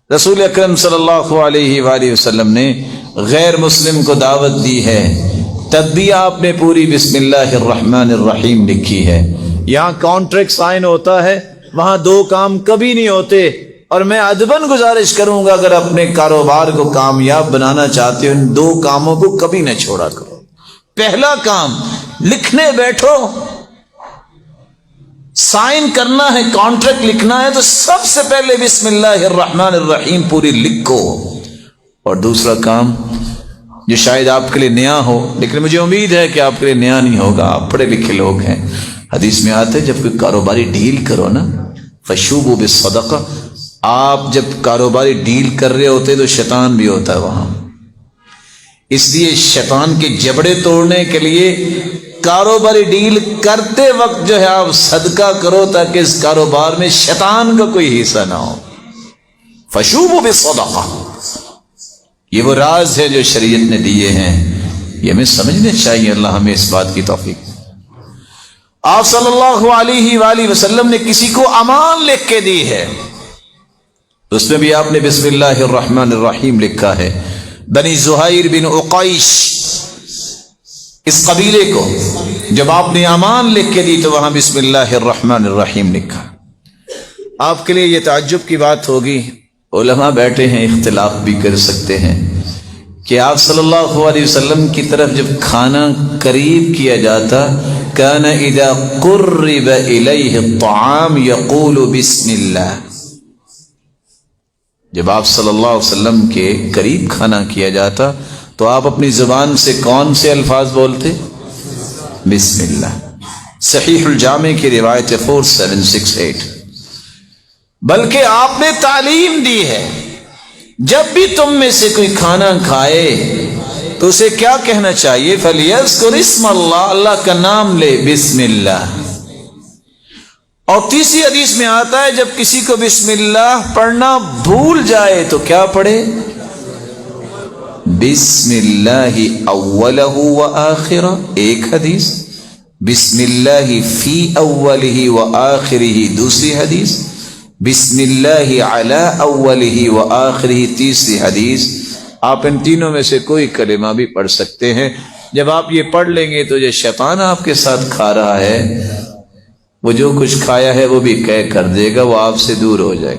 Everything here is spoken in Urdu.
رسول اکرم صلی اللہ علیہ وآلہ وسلم نے غیر مسلم کو دعوت دی ہے، تب بھی آپ نے پوری بسم اللہ الرحمن الرحیم لکھی ہے۔ یہاں کانٹریکٹ سائن ہوتا ہے، وہاں دو کام کبھی نہیں ہوتے، اور میں ادباً گزارش کروں گا اگر اپنے کاروبار کو کامیاب بنانا چاہتے ہو ان دو کاموں کو کبھی نہ چھوڑا کرو۔ پہلا کام، لکھنے بیٹھو، سائن کرنا ہے، کانٹریکٹ لکھنا ہے تو سب سے پہلے بسم اللہ الرحمن الرحیم پوری لکھو۔ اور دوسرا کام جو شاید آپ کے لیے نیا ہو، لیکن مجھے امید ہے کہ آپ کے لیے نیا نہیں ہوگا، آپ پڑھے لکھے لوگ ہیں، حدیث میں آتے جب کوئی کاروباری ڈیل کرو نا فشوبوا بالصدقہ، آپ جب کاروباری ڈیل کر رہے ہوتے تو شیطان بھی ہوتا ہے وہاں، اس لیے شیطان کے جبڑے توڑنے کے لیے کاروباری ڈیل کرتے وقت جو ہے آپ صدقہ کرو تاکہ اس کاروبار میں شیطان کا کوئی حصہ نہ ہو۔ فشوبوا بالصدقہ، یہ وہ راز ہے جو شریعت نے دیے ہیں، یہ ہمیں سمجھنے چاہیے، اللہ ہمیں اس بات کی توفیق۔ آپ صلی اللہ علیہ وآلہ وسلم نے کسی کو امان لکھ کے دی ہے، اس میں بھی آپ نے بسم اللہ الرحمن الرحیم لکھا ہے۔ بنی زہیر بن عقیش، اس قبیلے کو جب آپ نے امان لکھ کے دی تو وہاں بسم اللہ الرحمن الرحیم لکھا۔ آپ کے لیے یہ تعجب کی بات ہوگی، علماء بیٹھے ہیں اختلاف بھی کر سکتے ہیں کہ آپ صلی اللہ علیہ وسلم کی طرف جب کھانا قریب کیا جاتا کان اذا قرب الیہ الطعام یقول بسم اللہ، جب آپ صلی اللہ علیہ وسلم کے قریب کھانا کیا جاتا تو آپ اپنی زبان سے کون سے الفاظ بولتے؟ بسم اللہ۔ صحیح الجامع کی روایت 4768۔ بلکہ آپ نے تعلیم دی ہے جب بھی تم میں سے کوئی کھانا کھائے تو اسے کیا کہنا چاہیے؟ فَلْيَذْكُرِ اسْمَ اللَّهِ، اللہ کا نام لے، بسم اللہ۔ اور تیسری حدیث میں آتا ہے جب کسی کو بسم اللہ پڑھنا بھول جائے تو کیا پڑھے؟ بسم اللہ اولہ و آخرہ، ایک حدیث، بسم اللہ فی اولہ و آخرہ دوسری حدیث، بسم اللہ علی اولہ و آخرہ تیسری حدیث۔ آپ ان تینوں میں سے کوئی کلمہ بھی پڑھ سکتے ہیں۔ جب آپ یہ پڑھ لیں گے تو جو شیطان آپ کے ساتھ کھا رہا ہے وہ جو کچھ کھایا ہے وہ بھی کہہ کر دے گا، وہ آپ سے دور ہو جائے۔